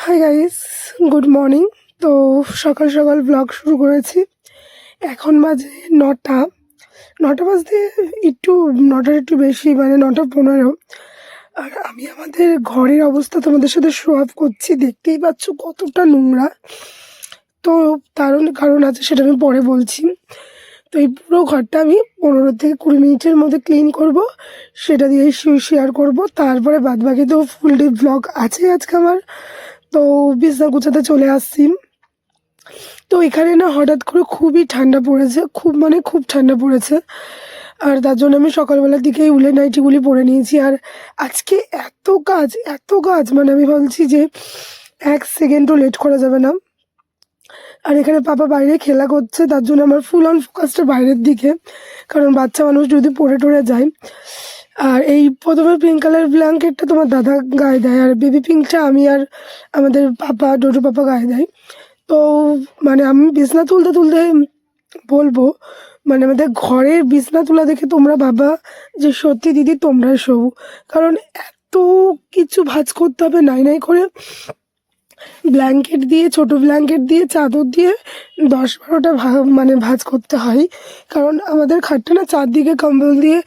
Hi guys, good morning. তো সকাল সকাল ব্লগ শুরু করেছি। এখন বাজে 9টা। 9টা বাজতে একটু, 9টার একটু বেশি, মানে 9টা 15। আর আমি আমাদের ঘরের অবস্থা তোমাদের সাথে শো অফ করছি। দেখতেই পাচ্ছ কতটা নোংরা। তো তার কারণ আছে, সেটা আমি পরে বলছি। তো এই পুরো ঘরটা আমি 15 থেকে 20 মিনিটের মধ্যে ক্লিন করব, সেটা দিয়েই শেয়ার করব। তারপরে বাদবাকি তো ফুল ডে ব্লগ আছে আজকে আমার। তো বিছনা গুছাতে চলে আসছি। তো এখানে না হঠাৎ করে খুবই ঠান্ডা পড়েছে, খুব ঠান্ডা পড়েছে। আর তার জন্য আমি সকালবেলার দিকেই উলের নাইটিগুলি পরে নিয়েছি। আর আজকে এত কাজ, মানে আমি ভাবছি যে 1 সেকেন্ডও লেট করা যাবে না। আর এখানে পাপা বাইরে খেলা করছে, তার জন্য আমার ফুল অন ফোকাসটা বাইরের দিকে, কারণ বাচ্চা মানুষ যদি পড়ে টরে যায়। আর এই প্রথমে পিঙ্ক কালার ব্ল্যাঙ্কেটটা তোমার দাদা গায়ে দেয়, আর বেবি পিঙ্কটা আমি আর আমাদের পাপা, ডোডো পাপা গায়ে দেয়। তো মানে আমি বিছনা তুলতে তুলতে বলবো, মানে আমাদের ঘরের বিছনা তোলা দেখে তোমরা ভাবা যে সত্যি দিদি তোমরাই শোও। কারণ এত কিছু ভাঁজ করতে হবে নাই নাই করে, ব্ল্যাঙ্কেট দিয়ে, ছোট ব্ল্যাঙ্কেট দিয়ে, চাদর দিয়ে 10-12টা মানে ভাঁজ করতে হয়। কারণ আমাদের খাটটা না চারদিকে কম্বল দিয়ে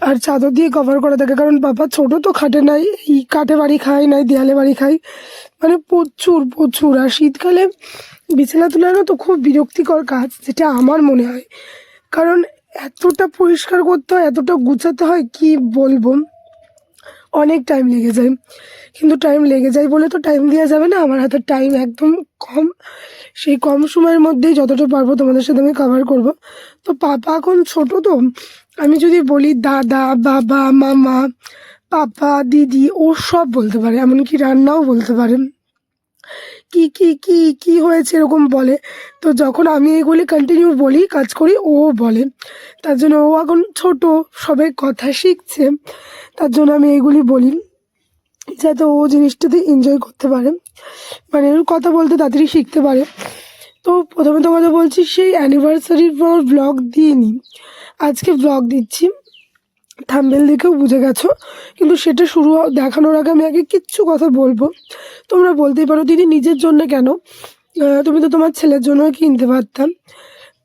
আর চাদর দিয়ে কভার করা থাকে। কারণ বাবা ছোট তো খাটে নাই, এই কাঠে বাড়ি খায়, নাই দেয়ালে বাড়ি খায়, মানে প্রচুর। আর শীতকালে বিছানা তোলানো তো খুব বিরক্তিকর কাজ, যেটা আমার মনে হয়। কারণ এতটা পরিষ্কার করতে হয়, এতটা গুছাতে হয়, কি বলবো, অনেক টাইম লেগে যায়। কিন্তু টাইম লেগে যায় বলে তো টাইম দেওয়া যাবে না, আমার হাতে টাইম একদম কম। সেই কম সময়ের মধ্যেই যতটা পারবো তোমাদের সাথে আমি কভার করব। তো পাপা এখন ছোট, তো আমি যদি বলি দাদা, বাবা, মামা, পাপা, দিদি, ও সব বলতে পারে, এমনকি রান্নাও বলতে পারে। কি কি কি কি হয়েছে এরকম বলে। তো যখন আমি এগুলি কন্টিনিউ বলি, কাজ করি, ও বলে। তার জন্য ও এখন ছোট, সবে কথা শিখছে, তার জন্য আমি এইগুলি বলি যাতে ও জিনিসটাতে এনজয় করতে পারে, মানে ওর কথা বলতে তাড়াতাড়ি শিখতে পারে। তো প্রথমে তো কথা বলছি, সেই অ্যানিভার্সারির পর ব্লগ দিইনি, আজকে ব্লগ দিচ্ছি। থাম্বনেল দেখেও বুঝে গেছো। কিন্তু সেটা দেখানোর আগে আমি আগে কিচ্ছু কথা বলবো। তোমরা বলতেই পারো দিদি নিজের জন্য কেন, তুমি তো তোমার ছেলের জন্য কিনতে পারতাম।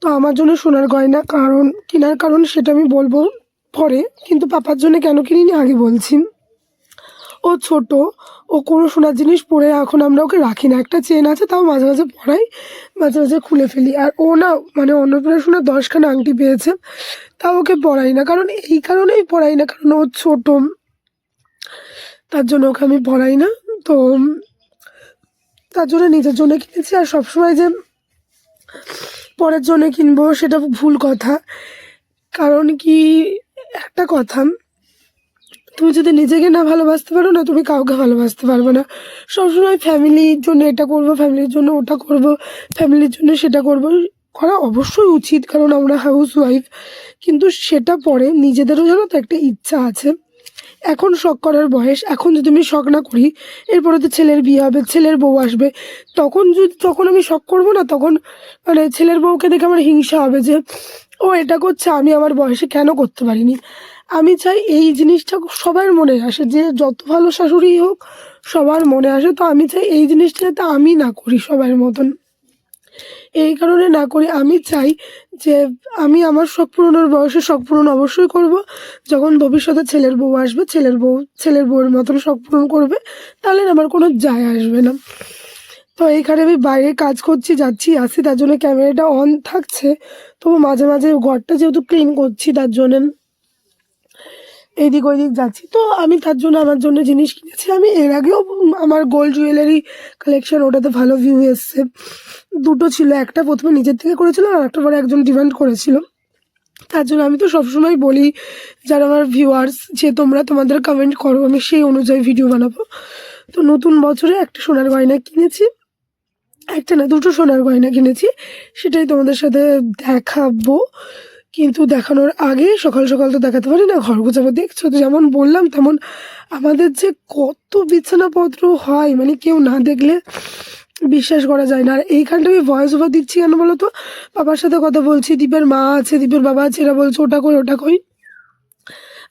তো আমার জন্য সোনার গয়না কেনার কারণ সেটা আমি বলবো পরে, কিন্তু পাপার জন্য কেন কিনিনি আগে বলছি। ও ছোট, ও কোনো সোনার জিনিস পরে এখন আমরা ওকে রাখি না। একটা চেন আছে, তাও মাঝে মাঝে পরাই, মাঝে মাঝে খুলে ফেলি। আর ও না, মানে অন্নপ্রাশনে 10খানা আংটি পেয়েছে, তাও ওকে পরাই না। কারণ এই কারণেই পরাই না, কারণ ও ছোট, তার জন্য ওকে আমি পরাই না। তো তার জন্য নিজের জন্য কিনেছি। আর সবসময় যে পরের জন্য কিনবো সেটা ভুল কথা। কারণ কি, একটা কথা, তুমি যদি নিজেকে না ভালোবাসতে পারো না, তুমি কাউকে ভালোবাসতে পারবে না। সবসময় ফ্যামিলির জন্য এটা করব, ফ্যামিলির জন্য ওটা করব, ফ্যামিলির জন্য সেটা করব, করা অবশ্যই উচিত, কারণ আমরা হাউস ওয়াইফ। কিন্তু সেটা পরে নিজেদেরও জানো তো একটা ইচ্ছা আছে। এখন শখ করার বয়স, এখন যদি আমি শখ না করি, এরপরে তো ছেলের বিয়ে হবে, ছেলের বউ আসবে, তখন আমি শখ করব না, তখন মানে ছেলের বউকে দেখে আমার হিংসা হবে যে ও এটা করছে, আমি আমার বয়সে কেন করতে পারিনি। আমি চাই এই জিনিসটা সবার মনে আসে, যে যত ভালো শাশুড়ি হোক সবার মনে আসে। তো আমি চাই এই জিনিসটা যাতে আমি না করি সবার মতন, এই কারণে না করি। আমি চাই যে আমি আমার শখ পূরণের বয়সে শখ পূরণ অবশ্যই করব। যখন ভবিষ্যতে ছেলের বউ আসবে, ছেলের বউয়ের মতন শখ পূরণ করবে, তাহলে আমার কোনো যায় আসবে না। তো এইখানে আমি বাইরে কাজ করছি, যাচ্ছি আসি, তার জন্য ক্যামেরাটা অন থাকছে। তবু মাঝে মাঝে ঘরটা যেহেতু ক্লিন করছি, তার জন্য এইদিক ওইদিক যাচ্ছি। তো আমি তার জন্য আমার জন্য জিনিস কিনেছি। আমি এর আগেও আমার গোল্ড জুয়েলারি কালেকশন, ওটাতে ভালো ভিউ এসছে। দুটো ছিল, একটা প্রথমে নিজের থেকে করেছিল, আর একটা পরে একজন ডিমান্ড করেছিল। তার জন্য আমি তো সবসময় বলি যারা আমার ভিউয়ার্স, যে তোমরা তোমাদের কমেন্ট করো, আমি সেই অনুযায়ী ভিডিও বানাবো। তো নতুন বছরে একটা সোনার গয়না কিনেছি, একটা না, দুটো সোনার গয়না কিনেছি, সেটাই তোমাদের সাথে দেখাবো। কিন্তু দেখানোর আগে সকাল সকাল তো দেখাতে পারি না, ঘর গোছাবো। দেখছো তো, যেমন বললাম তেমন আমাদের যে কত বিছানাপত্র হয়, মানে কেউ না দেখলে বিশ্বাস করা যায় না। আর এইখানটা আমি ভয়েস ওভার দিচ্ছি কেন বলো তো, বাবার সাথে কথা বলছি, দীপের মা আছে, দীপের বাবা আছে, এরা বলছে ওটা কই ওটা কই।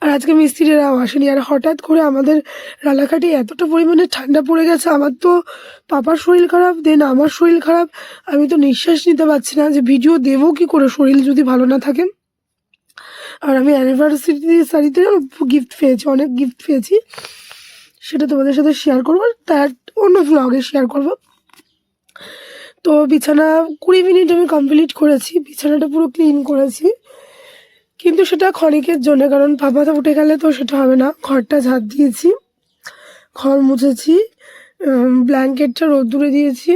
আর আজকে মিস্ত্রিরাও আসেনি। আর হঠাৎ করে আমাদের রানাঘাটে এতটা পরিমাণে ঠান্ডা পড়ে গেছে, আমার তো পাপার শরীর খারাপ, দেন আমার শরীর খারাপ, আমি তো নিঃশ্বাস নিতে পারছি না যে ভিডিও দেবো কী করে শরীর যদি ভালো না থাকে। আর আমি অ্যানিভার্সারিতে গিফট পেয়েছি, অনেক গিফট পেয়েছি, সেটা তোমাদের সাথে শেয়ার করবো, তার অন্য ব্লগে শেয়ার করবো। তো বিছানা 20 মিনিট আমি কমপ্লিট করেছি, বিছানাটা পুরো ক্লিন করেছি, কিন্তু সেটা ক্ষণিকের জন্য, কারণ পাপাটা উঠে গেলে তো সেটা হবে না। ঘরটা ঝাড় দিয়েছি, ঘর মুছেছি, ব্ল্যাঙ্কেটটা রোদ্দুরে দিয়েছি,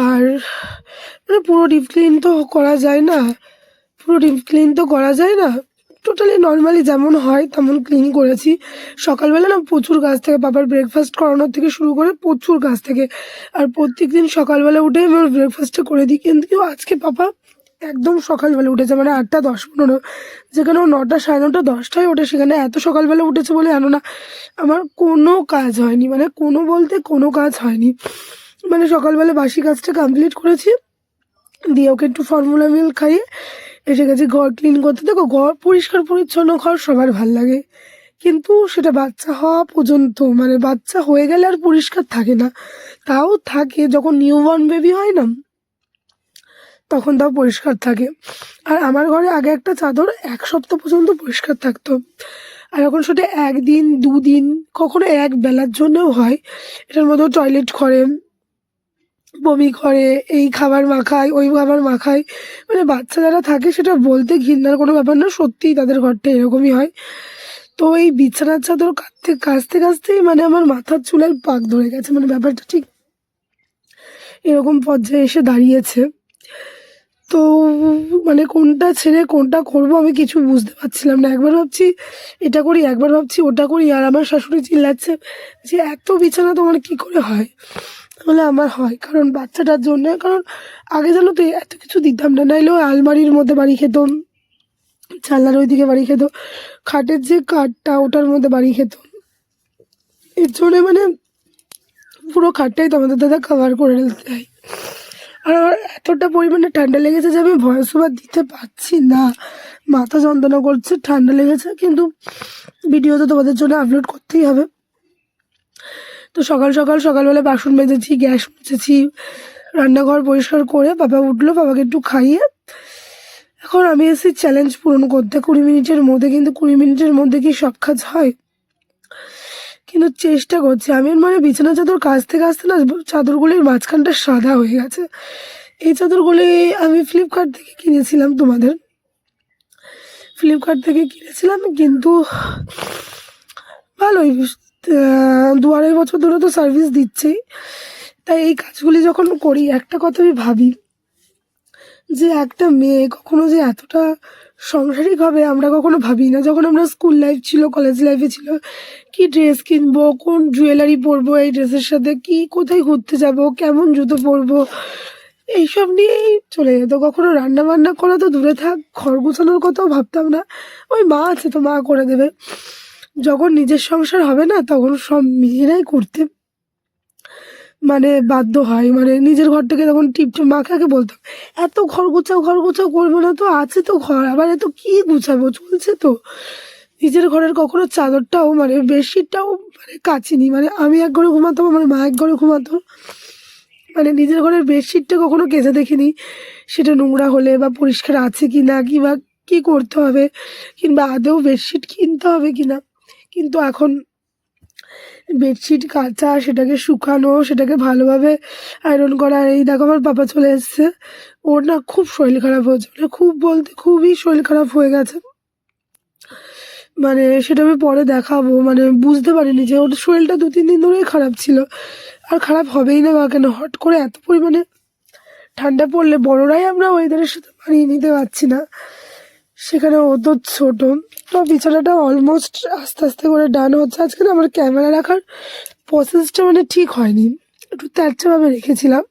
আর মানে পুরো ডিপ ক্লিন তো করা যায় না, টোটালি নর্মালি যেমন হয় তেমন ক্লিন করেছি। সকালবেলা না প্রচুর কাজ থেকে, বাবার ব্রেকফাস্ট করানোর থেকে শুরু করে প্রচুর কাজ থেকে, আর প্রত্যেক দিন সকালবেলা উঠে আমি ওর ব্রেকফাস্টটা করে দিই। কিন্তু আজকে পাপা একদম সকালবেলা উঠেছে, মানে 8:10-15, যেখানে ও 9টা, 9:30, 10টায় ওঠে, সেখানে এত সকালবেলা উঠেছে বলে জানো না আমার কোনো কাজ হয়নি, মানে কোনো বলতে কোনো কাজ হয়নি। মানে সকালবেলা বাসি কাজটা কমপ্লিট করেছি, দিয়ে ওকে একটু ফর্মুলা মিল্ক খাইয়ে এসে গেছি ঘর ক্লিন করতে। দেখো, ঘর পরিষ্কার পরিচ্ছন্ন ঘর সবার ভাল লাগে, কিন্তু সেটা বাচ্চা হওয়া পর্যন্ত, মানে বাচ্চা হয়ে গেলে আর পরিষ্কার থাকে না, তাও থাকে যখন নিউবর্ন বেবি হয় না তখন তাও পরিষ্কার থাকে। আর আমার ঘরে আগে একটা চাদর 1 সপ্তাহ পর্যন্ত পরিষ্কার থাকতো, আর এখন সেটা 1 দিন 2 দিন, কখনো 1 বেলার জন্যও হয়। এটার মধ্যেও টয়লেট করে, বমি করে, এই খাবার মাখায়, ওই খাবার মাখায়, মানে বাচ্চা যারা থাকে সেটা বলতে ঘৃণার কোনো ব্যাপার না, সত্যিই তাদের ঘরটা এরকমই হয়। তো এই বিছানার চাদর কাচতে কাচতেই মানে আমার মাথার চুলের পাক ধরে গেছে, মানে ব্যাপারটা ঠিক এরকম পর্যায়ে এসে দাঁড়িয়েছে। তো মানে কোনটা ছেড়ে কোনটা করব আমি কিছু বুঝতে পারছিলাম না। একবার ভাবছি এটা করি, একবার ভাবছি ওটা করি, আর আমার শাশুড়ি চিল্লাচ্ছে যে এত বিছানা তোমার কী করে হয়। বলে আমার হয় কারণ বাচ্চাটার জন্যে, কারণ আগে জানো তো এত কিছু দিতাম না, নাইলেও আলমারির মধ্যে বাড়ি খেত, জানলার ওইদিকে বাড়ি খেত, খাটের যে কাঠটা ওটার মধ্যে বাড়ি খেত, এর জন্যে মানে পুরো খাটটাই তোমাদের দাদা কভার করে দেয়। আর আমার এতটা পরিমাণে ঠান্ডা লেগেছে যে আমি ভয়েস ওভার দিতে পারছি না, মাথা যন্ত্রণা করছে, ঠান্ডা লেগেছে, কিন্তু ভিডিও তো তোমাদের জন্য আপলোড করতেই হবে। তো সকালবেলা বাসন মেজেছি, গ্যাস মুছেছি, রান্নাঘর পরিষ্কার করে পাপা উঠলো, পাপাকে একটু খাইয়ে এখন আমি এসেছি চ্যালেঞ্জ পূরণ করতে 20 মিনিটের মধ্যে। কিন্তু 20 মিনিটের মধ্যে কি সব কাজ হয়? কিন্তু চেষ্টা করছি আমি। মানে বিছানা চাদর কাচতে কাচতে না চাদরগুলির মাঝখানটা সাদা হয়ে গেছে। এই চাদরগুলি আমি ফ্লিপকার্ট থেকে কিনেছিলাম, কিন্তু ভালোই, 2-2.5 বছর ধরে তো সার্ভিস দিচ্ছেই। তাই এই কাজগুলি যখন করি একটা কথা আমি ভাবি যে একটা মেয়ে কখনো যে এতটা সাংসারিক হবে আমরা কখনো ভাবি না। যখন আমরা স্কুল লাইফ ছিল, কলেজ লাইফে ছিল, কি ড্রেস কিনবো, কোন জুয়েলারি পরবো, এই ড্রেসের সাথে কি, কোথায় ঘুরতে যাব, কেমন জুতো পরবো, এইসব নিয়েই চলে যেত। কখনো রান্না বান্না করা তো দূরে থাক, ঘর গোছানোর কথাও ভাবতাম না, ওই মা আছে তো মা করে দেবে। যখন নিজের সংসার হবে না তখন সব মেয়েরাই করতে মানে বাধ্য হয়, মানে নিজের ঘরটাকে তখন টিপটপ মাকে বলতাম এত ঘর গোছাও করবো না, তো আছে তো ঘর, আবার এত কি গুছাবো, চলছে তো। নিজের ঘরের কখনো চাদরটাও মানে বেডশিটটাও মানে কাচিনি, মানে আমি এক ঘরে ঘুমাতাম, আমার মা এক ঘরে ঘুমাতো, মানে নিজের ঘরের বেডশিটটা কখনো কেচে দেখিনি, সেটা নোংরা হলে বা পরিষ্কার আছে কি না, কিংবা কী করতে হবে, কিংবা আদৌ বেডশিট কিনতে হবে কি না। কিন্তু এখন বেডশিট কাচা, সেটাকে শুকানো, সেটাকে ভালোভাবে আয়রন করা। আর এই দেখো আমার পাপা চলে এসছে, ওর না খুব শরীর খারাপ হয়েছে, মানে খুব বলতে খুবই শরীর খারাপ হয়ে গেছে, মানে সেটা আমি পরে দেখাবো। মানে বুঝতে পারিনি যে ওর শরীরটা 2-3 দিন ধরেই খারাপ ছিল, আর খারাপ হবেই না বা কেন, হট করে এত পরিমাণে ঠান্ডা পড়লে বড়রাই আমরা ওয়েদারের সাথে মানিয়ে নিতে পারছি না, সেখানে ও তো ছোটো। তো বিছানাটা অলমোস্ট আস্তে আস্তে করে ডান হচ্ছে। আজকে না আমার ক্যামেরা রাখার প্রসেসটা মানে ঠিক হয়নি, একটু তেরচাভাবে রেখেছিলাম।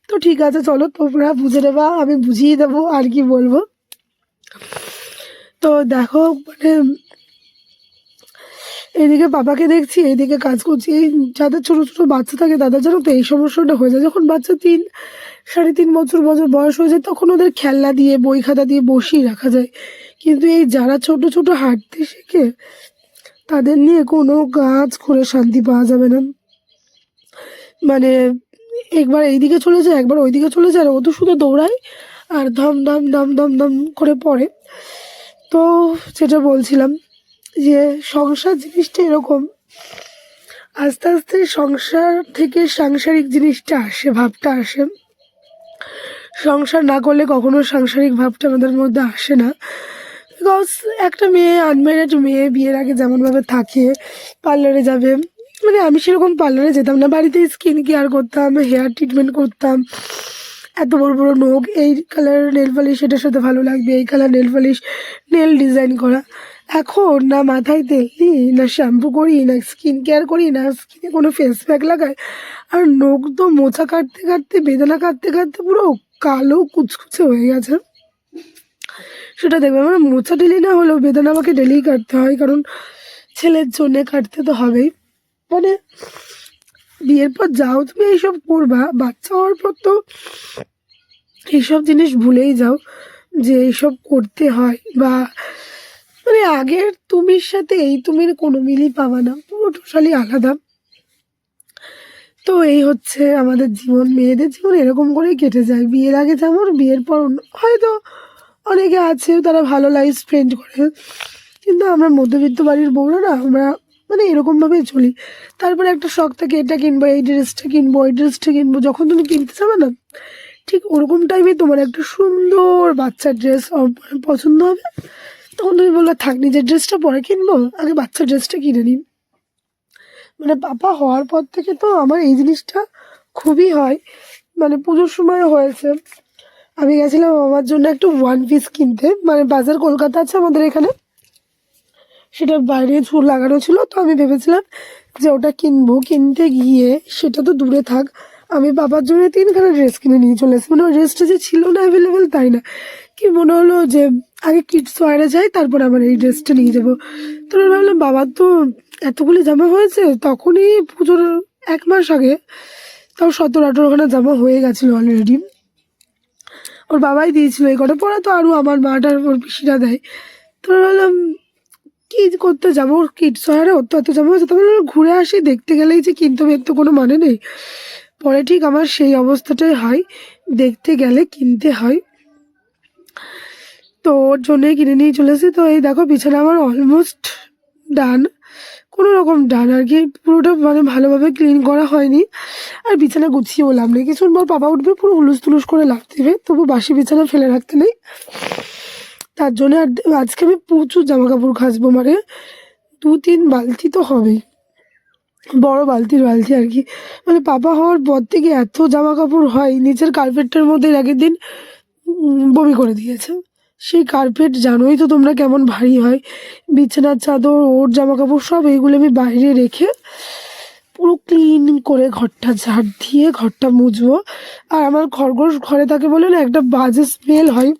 তো ঠিক আছে, চলো তোমরা বুঝে নেবা, আমি বুঝিয়ে দেবো, আর কি বলবো। তো দেখো মানে এইদিকে বাবাকে দেখছি, এইদিকে কাজ করছি। এই যাদের ছোট ছোট বাচ্চা থাকে তাদের জানো তো এই সমস্যাটা হয়ে যায়, যখন বাচ্চা 3-3.5 বছর বয়স হয়ে যায় তখন ওদের খেলনা দিয়ে বই খাতা দিয়ে বসিয়ে রাখা যায়, কিন্তু এই যারা ছোট ছোট হাঁটতে শেখে তাদের নিয়ে কোনো কাজ করে শান্তি পাওয়া যাবে না। মানে একবার এইদিকে চলে যায় একবার ওইদিকে চলে যায়, আর ও তো শুধু দৌড়ায় আর ধম ধম ধম ধম ধম করে পড়ে। তো যেটা বলছিলাম যে সংসার জিনিসটা এরকম, আস্তে আস্তে সংসার থেকে সাংসারিক জিনিসটা আসে, ভাবটা আসে। সংসার না করলে কখনো সাংসারিক ভাবটা আমাদের মধ্যে আসে না। বিকজ একটা মেয়ে, আনম্যারিড মেয়ে বিয়ের আগে যেমনভাবে থাকে, পার্লারে যাবে, মানে আমি সেরকম পার্লারে যেতাম না, বাড়িতে স্কিন কেয়ার করতাম, হেয়ার ট্রিটমেন্ট করতাম। এত বড় বড় নখ, এই কালার নেল পালিশ এটার সাথে ভালো লাগবে, এই colour nail polish, nail design করা। এখন না মাথায় তেল দিই, না শ্যাম্পু করি, না স্কিন কেয়ার করি, না স্কিনে কোনো ফেস প্যাক লাগাই, আর নখ তো মোচা কাটতে কাটতে, বেদানা কাটতে কাটতে পুরো কালো কুচকুচে হয়ে গেছে। সেটা দেখবে, মানে মোচা ডেলি না হলেও বেদানা আমাকে ডেলিই কাটতে হয়, কারণ ছেলের জন্যে কাটতে তো হবেই। মানে বিয়ের পর যাও তুমি এইসব করবা, বাচ্চা হওয়ার পর তো এইসব জিনিস ভুলেই যাও যে এইসব করতে হয়। বা মানে আগের তুমির সাথে এই তুমির কোনো মিলই পাবা না, পুরো টোটালি আলাদা। তো এই হচ্ছে আমাদের জীবন, মেয়েদের জীবন এরকম করেই কেটে যায়, বিয়ের আগে যেমন, বিয়ের পর হয়তো অনেকে আছে তারা ভালো লাইফ স্পেন্ড করে, কিন্তু আমরা মধ্যবিত্ত বাড়ির বউরা না, আমরা মানে এরকমভাবেই চলি। তারপরে একটা শখ থাকে, এটা কিনবো, এই ড্রেসটা কিনবো, ওই ড্রেসটা কিনবো, যখন তুমি কিনতে যাবে না ঠিক ওরকম টাইমে তোমার একটা সুন্দর বাচ্চার ড্রেস পছন্দ হবে, তখন তুমি বললে থাক নিজের ড্রেসটা পরে কিনবো, আগে বাচ্চার ড্রেসটা কিনে নিন। মানে পাপা হওয়ার পর থেকে তো আমার এই জিনিসটা খুবই হয়। মানে পুজোর সময় হয়েছে, আমি গেছিলাম আমার জন্য একটু ওয়ান পিস কিনতে, মানে বাজার কলকাতা আছে আমাদের এখানে, সেটা বাইরে ঝুল লাগানো ছিল, তো আমি ভেবেছিলাম যে ওটা কিনবো। কিনতে গিয়ে সেটা তো দূরে থাক, আমি বাবার জন্য 3খানা ড্রেস কিনে নিয়ে চলে এসেছি। মানে ওই ড্রেসটা যে ছিল না অ্যাভেলেবেল তাই না, কি মনে হলো যে আগে কিডস ওয়ারে যাই, তারপর আমার এই ড্রেসটা নিয়ে যাবো। তো ভাবলাম বাবার তো এতগুলি জামা হয়েছে, তখনই পুজোর 1 মাস আগে তাও 17-18খানা জামা হয়ে গেছিলো অলরেডি, ওর বাবাই দিয়েছিল এই কটা, পরে তো আরও আমার মাটার ওর পিসিরা দেয়। তো ভাবলাম কি করতে যাবো, কিডস ওয়ারে ওর তো এত জামা হয়েছে, তবে ঘুরে আসি, দেখতে গেলেই যে কিনতে হবে এর তো কোনো মানে নেই। পরে ঠিক আমার সেই অবস্থাটাই হয়, দেখতে গেলে কিনতে হয়, তো ওর জন্যই কিনে নিয়ে চলেছি। তো এই দেখো বিছানা আমার অলমোস্ট ডান, কোনো রকম ডান আর কি, পুরোটা মানে ভালোভাবে ক্লিন করা হয়নি, আর বিছানা গুছিয়েও লাভ নেই, কিছুক্ষণ পর পাপা উঠবে পুরো হুলুস তুলুস করে লাভ দেবে, তবু বাসি বিছানা ফেলে রাখতে নেই। তার জন্য আর আজকে আমি প্রচুর জামা কাপড় খাসবো, মানে 2-3 বালতি তো হবেই, বড় বালতির বালতি আর কি। মানে পাপা হওয়ার পর থেকে এত জামা কাপড় হয়, নিচের কার্পেটটার মধ্যে আগের দিন বমি করে দিয়েছে। সেই কার্পেট জানোই তো তোমরা কেমন ভারী হয়, বিছানার চাদর, ওর জামা কাপড় সব এইগুলো আমি বাইরে রেখে পুরো ক্লিন করে ঘরটা ঝাড় দিয়ে ঘরটা মুছবো। আর আমার খরগোশ ঘরে থাকে বলে না একটা বাজে স্মেল হয়,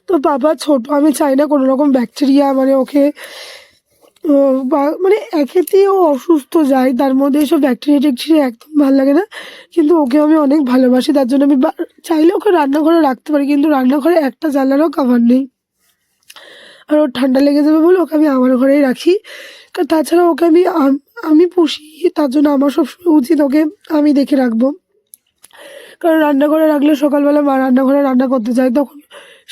তো বাবা ছোট, আমি চাই না কোনো রকম ব্যাকটেরিয়া মানে ওকে বা মানে একেতেই ও অসুস্থ যায়, তার মধ্যে এসব ব্যাকটেরিয়া ট্যাকটেরিয়া একদম ভালো লাগে না। কিন্তু ওকে আমি অনেক ভালোবাসি, তার জন্য আমি চাইলে ওকে রান্নাঘরে রাখতে পারি, কিন্তু রান্নাঘরে একটা জানলারও কাভার নেই, আর ওর ঠান্ডা লেগে যাবে বলে ওকে আমি আমার ঘরেই রাখি। তাছাড়া ওকে আমি পুষি, তার জন্য আমার সবসময় উচিত ওকে আমি দেখে রাখবো। কারণ রান্নাঘরে রাখলে সকালবেলা মা রান্নাঘরে রান্না করতে যায়, তখন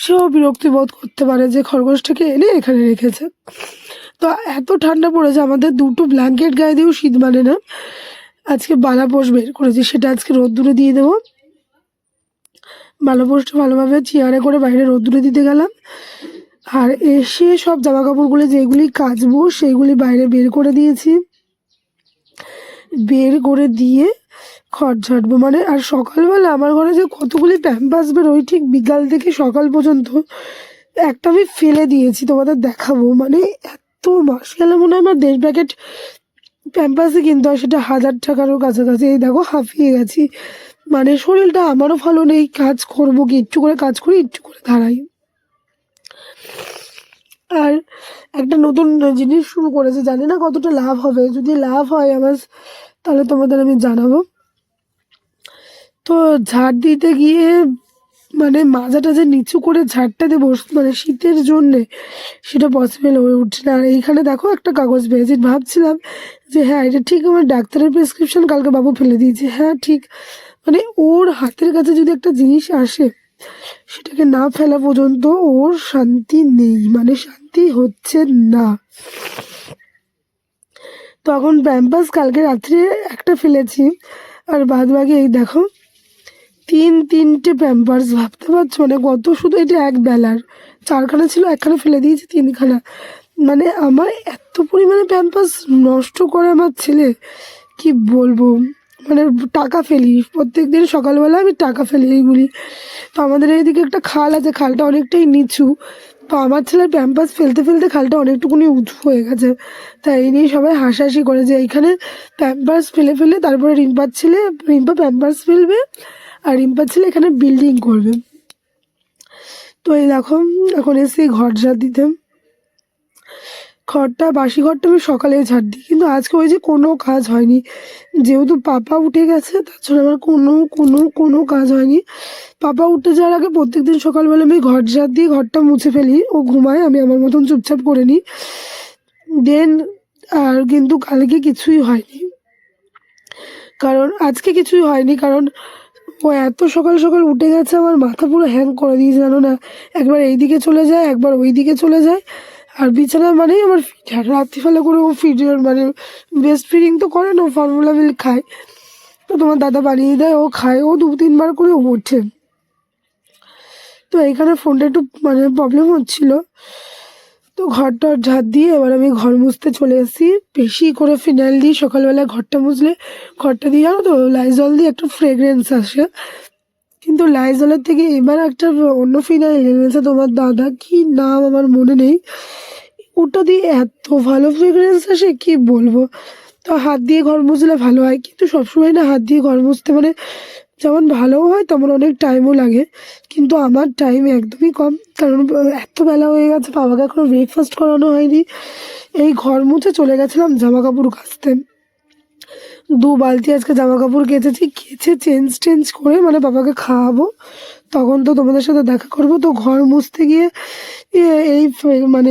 সেও বিরক্তি বোধ করতে পারে যে খরগোশটাকে এনে এখানে রেখেছে। তো এত ঠান্ডা পড়েছে, আমাদের 2টো ব্ল্যাঙ্কেট গায়ে দিয়েও শীত মানে না। আজকে বালাপোষ বের করেছি, সেটা আজকে রোদ্দুরে দিয়ে দেবো। বালাপোষটা ভালোভাবে চেয়ারে করে বাইরে রোদ্দুরে দিতে গেলাম, আর এসে সব জামা কাপড়গুলো যেগুলি কাচবো সেইগুলি বাইরে বের করে দিয়েছি, বের করে দিয়ে ঘর ঝাড়বো। মানে আর সকালবেলা আমার ঘরে যে কতগুলি প্যাম্পাস বেরোয় ঠিক বিকাল থেকে সকাল পর্যন্ত, একটা আমি ফেলে দিয়েছি তোমাদের দেখাবো। মানে এত মাস গেলে মনে হয় আমার 1.5 প্যাকেট প্যাম্পাসই কিনতে হয়, সেটা 1000 টাকারও কাছাকাছি। এই দেখো হাঁপিয়ে গেছি, মানে শরীরটা আমারও ভালো নেই, কাজ করবো কি, একটু করে কাজ করি একটু করে দাঁড়াই। আর একটা নতুন জিনিস শুরু করেছে, জানি না কতটা লাভ হবে, যদি লাভ হয় আমার তাহলে তোমাদের আমি জানাবো। তো ঝাড় দিতে গিয়ে মানে মাজাটা যে নিচু করে ঝাড়টা দেবো মানে শীতের জন্যে, সেটা পসিবল হয়ে উঠছে না। আর এইখানে দেখো একটা কাগজ পেয়েছি, ভাবছিলাম যে হ্যাঁ এটা ঠিক আমার ডাক্তারের প্রেসক্রিপশন, কালকে বাবু ফেলে দিয়েছে। হ্যাঁ ঠিক, মানে ওর হাতের কাছে যদি একটা জিনিস আসে সেটাকে না ফেলা পর্যন্ত ওর শান্তি নেই, মানে শান্তি হচ্ছে না। তখন প্যাম্পাস কালকে রাত্রে একটা ফেলেছি, আর বাদ বাকি এই দেখো তিনটে প্যাম্পার্স, ভাবতে পারছো মানে কত, শুধু এটা এক বেলার, 4খানা ছিল, 1খানা ফেলে দিয়েছি, 3খানা। মানে আমার এত পরিমাণে প্যাম্পার্স নষ্ট করে আমার ছেলে, কি বলবো, মানে টাকা ফেলি প্রত্যেক দিন সকালবেলা, আমি টাকা ফেলি এইগুলি। তো আমাদের এইদিকে একটা খাল আছে, খালটা অনেকটাই নিচু, তো আমার ছেলের প্যাম্পার্স ফেলতে ফেলতে খালটা অনেকটুকুনি উঁচু হয়ে গেছে। তাই এই নিয়ে সবাই হাসাহাসি করে যে এইখানে প্যাম্পার্স ফেলে ফেলে তারপরে রিম্পা প্যাম্পার্স ফেলবে আর রিম্পার ছেলে এখানে বিল্ডিং করবে। তো এই দেখো এখন এসে ঘর ঝাড় দিতে, ঘরটা বাসি ঘরটা আমি সকালে ঝাড় দিই, কিন্তু আজকে ওই যে কোনো কাজ হয়নি, যেহেতু পাপা উঠে গেছে তার জন্য আমার কোনো কাজ হয়নি। পাপা উঠে যাওয়ার আগে প্রত্যেকদিন সকালবেলা আমি ঘর ঝাড় দিয়ে ঘরটা মুছে ফেলি, ও ঘুমায়, আমি আমার মতন চুপচাপ করে নিই দেন। আর কিন্তু কালকে কিছুই হয়নি, কারণ আজকে কিছুই হয়নি, কারণ ও এত সকাল সকাল উঠে গেছে, আমার মাথা পুরো হ্যাং করে দিয়েছে জানো না, একবার এইদিকে চলে যায় একবার ওই দিকে চলে যায়। আর বিছানা মানেই আমার ফিড, রাত্রিবেলা করে ও ফিড মানে ব্রেস্ট ফিডিং তো করে না, ফর্মুলা মিল্ক খায়, তো তোমার দাদা বানিয়ে দেয়, ও খায়, ও 2-3বার করে ওঠে। তো এইখানে ফোনটা একটু মানে প্রবলেম হচ্ছিলো, তো ঘরটা ঝাড় দিয়ে এবার আমি ঘর মুছতে চলে এসেছি। বেশি করে ফিনাইল দিয়ে সকালবেলা ঘরটা মুছলে, ঘরটা দিয়ে জানো তো লাইজল দিয়ে একটা ফ্রেগরেন্স আসে, কিন্তু লাইজলের থেকে এবার একটা অন্য ফিনাইল এনেছে তোমার দাদা, কি নাম আমার মনে নেই, ওটা দিয়ে এত ভালো ফ্রেগরেন্স আসে কি বলবো। তো হাত দিয়ে ঘর মুছলে ভালো হয়, কিন্তু সবসময় না হাত দিয়ে ঘর মুছতে মানে যেমন ভালোও হয় তেমন অনেক টাইমও লাগে, কিন্তু আমার টাইম একদমই কম, কারণ এত বেলা হয়ে গেছে, বাবাকে এখনো ব্রেকফাস্ট করানো হয়নি। এই ঘর মুছে চলে গেছিলাম জামা কাপড় কাচতে, 2 বালতি আজকে জামা কাপড় কেচেছি, কেচে চেঞ্জ করে মানে বাবাকে খাওয়াবো, তখন তো তোমাদের সাথে দেখা করবো। তো ঘর মুছতে গিয়ে এই মানে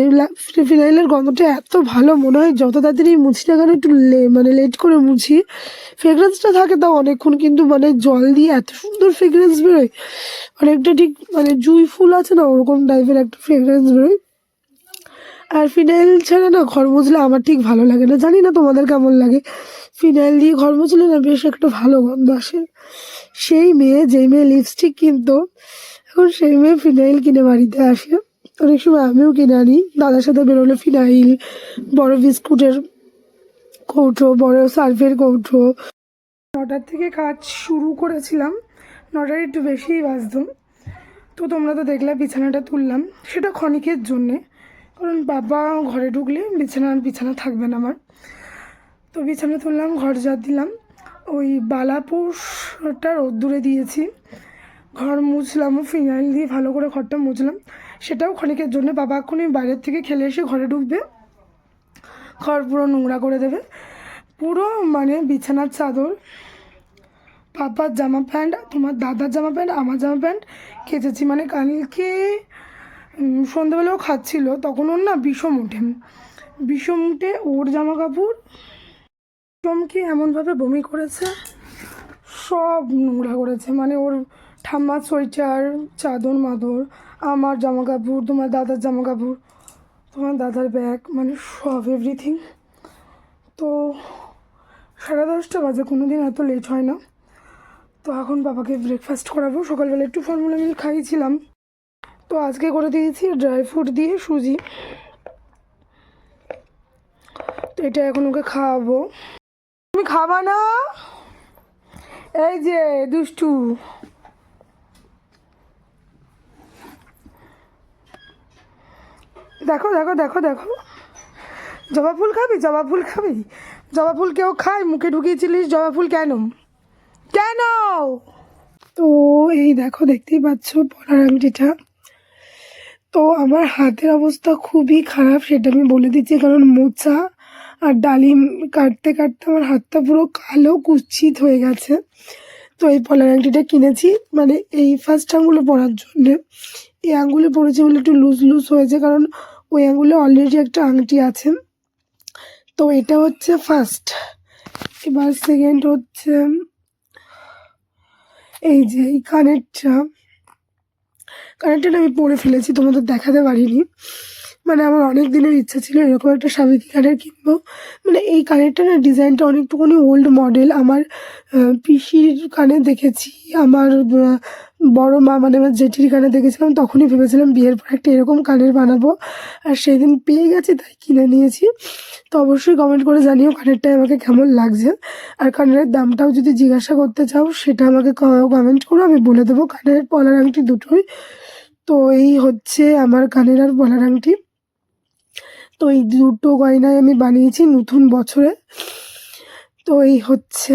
ফিনাইলের গন্ধটা এত ভালো, মনে হয় যত তাড়াতাড়ি মুছি না কেন একটু মানে লেট করে মুছি, ফ্রেগরেন্সটা থাকে তাও অনেকক্ষণ, কিন্তু মানে জল দিয়ে এত সুন্দর ফ্রেগরেন্স বেরোয়, অনেকটা ঠিক মানে জুঁই ফুল আছে না ওরকম টাইপের একটা ফ্রেগরেন্স বেরোয়। আর ফিনাইল ছাড়া না ঘর মুছলে আমার ঠিক ভালো লাগে না, জানি না তোমাদের কেমন লাগে, ফিনাইল দিয়ে ঘর মুছলে না বেশ একটা ভালো গন্ধ আসে। যেই মেয়ে লিপস্টিক কিনতো, এখন সেই মেয়ে ফিনাইল কিনে বাড়িতে আসে, অনেক সময় আমিও কিনে আনি, দাদার সাথে বেরোলে ফিনাইল, বড় বিস্কুটের কৌটো, বড় সার্ফের কৌটো। 9টার থেকে কাজ শুরু করেছিলাম, 9টার একটু বেশিই বাজতো। তো তোমরা তো দেখলে বিছানাটা তুললাম, সেটা ক্ষণিকের জন্যে, কারণ বাবা ঘরে ঢুকলে বিছানা থাকবে না আমার। তো বিছানা তুললাম, ঘর ঝাড় দিলাম, ওই বালাপোষটা রোদ্দুরে দিয়েছি, ঘর মুছলাম ফিনাইল দিয়ে ভালো করে ঘরটা মুছলাম, সেটাও ক্ষণিকের জন্য। বাবা এক্ষুনি বাইরের থেকে খেলে এসে ঘরে ঢুকবে, ঘর পুরো নোংরা করে দেবে, পুরো মানে বিছানার চাদর, পাপার জামা প্যান্ট, তোমার দাদার জামা প্যান্ট, আমার জামা প্যান্ট কেচেছি। মানে কালকে সন্ধ্যেবেলাও খাচ্ছিল, তখন ওর না বিষম উঠে ওর জামা কাপড় চমকে এমনভাবে বমি করেছে, সব নোংরা করেছে, মানে ওর ঠাম্মার সোয়েটার, চাদর মাদর, আমার জামা কাপড়, তোমার দাদার জামা কাপড়, তোমার দাদার ব্যাগ, মানে সব এভরিথিং। তো 10:30 বাজে, কোনো দিন এত লেট হয় না। তো এখন বাবাকে ব্রেকফাস্ট করাবো, সকালবেলা একটু ফর্মুলা মিল্ক খাইয়েছিলাম, তো আজকে করে দিয়েছি ড্রাই ফ্রুট দিয়ে সুজি, তো এটা এখন ওকে খাওয়াবো। তুমি খাবা না? এই যে দুষ্টু, দেখো দেখো দেখো দেখো, জবা ফুল খাবি? জবা ফুল কেউ খায়? মুখে ঢুকিয়েছিলিস জবা ফুল কেন? তো এই দেখো, দেখতেই পাচ্ছ পরার আংটিটা, তো আমার হাতের অবস্থা খুবই খারাপ, সেটা আমি বলে দিচ্ছি, কারণ মোচা আর ডালিম কাটতে কাটতে আমার হাতটা পুরো কালো কুৎসিত হয়ে গেছে। তো এই পলার আংটিটা কিনেছি মানে এই ফার্স্ট আঙুলে পরার জন্যে। এই আঙুলে পরেছি বলে একটু লুজ লুজ হয়েছে, কারণ ওই আঙুলে অলরেডি একটা আংটি আছে। তো এটা হচ্ছে ফার্স্ট। এবার সেকেন্ড হচ্ছে এই যে এই কানেরটা আমি পরে ফেলেছি, তোমাদের দেখাতে পারিনি। মানে আমার অনেক দিনের ইচ্ছা ছিল এরকম একটা সাবেকি কানের কিনবো। মানে এই কানেরটা না ডিজাইনটা অনেকটুকুনি ওল্ড মডেল। আমার পিসির কানে দেখেছি, আমার বড় মা মানে আমার জেঠির কানে দেখেছিলাম, তখনই ভেবেছিলাম বিয়ের পর একটা এরকম কানের বানাবো। আর সেই দিন পেয়ে গেছি তাই কিনে নিয়েছি। তো অবশ্যই কমেন্ট করে জানিও কানেরটা আমাকে কেমন লাগছে। আর কানের দামটাও যদি জিজ্ঞাসা করতে চাও সেটা আমাকে কমেন্ট করো, আমি বলে দেবো। কানের পলার আংটি দুটোই। তো এই হচ্ছে আমার কানের আর পলার আংটি। তো এই দুটো গয়নায় আমি বানিয়েছি নতুন বছরে। তো এই হচ্ছে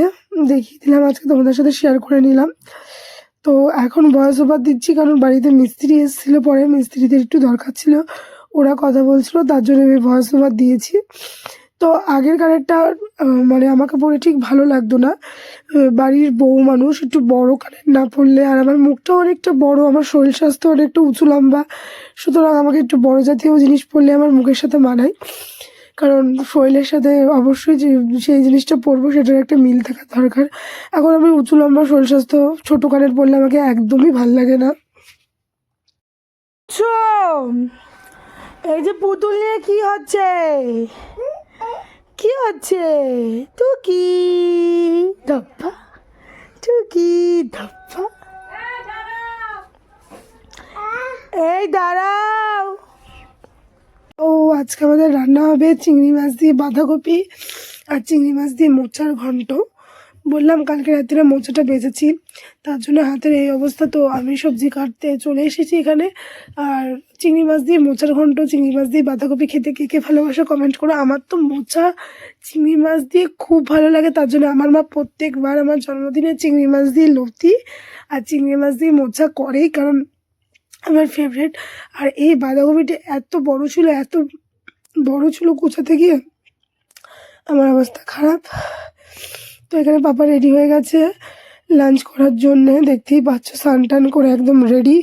দেখিয়ে দিলাম, আজকে তোমাদের সাথে শেয়ার করে নিলাম। তো এখন ভয়েস ওভার দিচ্ছি কারণ বাড়িতে মিস্ত্রি এসেছিলো, পরে মিস্ত্রিদের একটু দরকার ছিল, ওরা কথা বলছিল, তার জন্য আমি ভয়েস ওভার দিয়েছি। তো আগের কানেরটা মানে আমাকে পরে ঠিক ভালো লাগতো না। বাড়ির বউ মানুষ, একটু বড় কানের না পরলে, আর আমার মুখটাও অনেকটা বড়, আমার শরীর স্বাস্থ্য অনেকটা উঁচু লম্বা, সুতরাং আমাকে একটু বড় জাতীয় জিনিস পরলে আমার মুখের সাথে মানায়। কারণ শরীরের সাথে অবশ্যই যে সেই জিনিসটা পরবো সেটার একটা মিল থাকা দরকার। এখন আমি উঁচু লম্বা শরীর স্বাস্থ্য ছোটো কানের পরলে আমাকে একদমই ভাল লাগে না। এই যে পুতুল নিয়ে কি হচ্ছে, কি হচ্ছে? টুকি ধপ্পা, টুকি ধপ্পা, এই দাঁড়াও। ও আজকে আমাদের রান্না হবে চিংড়ি মাছ দিয়ে বাঁধাকপি আর চিংড়ি মাছ দিয়ে মোচার ঘন্ট। বললাম কালকে রাত্রে মোচাটা বেজেছি, তার জন্য হাতের এই অবস্থা। তো আমি সবজি কাটতে চলে এসেছি এখানে। আর চিংড়ি মাছ দিয়ে মোচার ঘন্ট, চিংড়ি মাছ দিয়ে বাঁধাকপি খেতে কে কে ভালোবাসে কমেন্ট করো। আমার তো মোচা চিংড়ি মাছ দিয়ে খুব ভালো লাগে, তার জন্য আমার মা প্রত্যেকবার আমার জন্মদিনে চিংড়ি মাছ দিয়ে লতি আর চিংড়ি মাছ দিয়ে মোচা করেই, কারণ আমার ফেভারেট। আর এই বাঁধাকপিটা এত বড় ছিল কুচাতে গিয়ে আমার অবস্থা খারাপ। তো এখানে পাপা রেডি হয়ে গেছে লাঞ্চ করার জন্যে, দেখতেই পাচ্ছ স্নান টান করে একদম রেডি।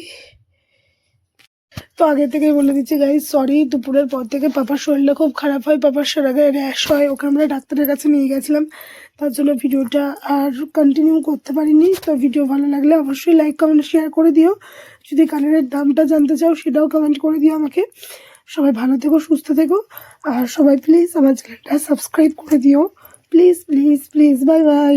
তো আগে থেকেই বলে দিচ্ছি গাইজ, সরি, দুপুরের পর থেকে পাপার শরীরটা খুব খারাপ হয়, পাপার সারা গায়ে র্যাশ হয়, ওকে আমরা ডাক্তারের কাছে নিয়ে গেছিলাম, তার জন্য ভিডিওটা আর কন্টিনিউ করতে পারিনি। তো ভিডিও ভালো লাগলে অবশ্যই লাইক কমেন্ট শেয়ার করে দিও। যদি কানের দামটা জানতে চাও সেটাও কমেন্ট করে দিও আমাকে। সবাই ভালো থেকো, সুস্থ থেকো, আর সবাই প্লিজ আমার চ্যানেলটা সাবস্ক্রাইব করে দিও, please please please. Bye bye.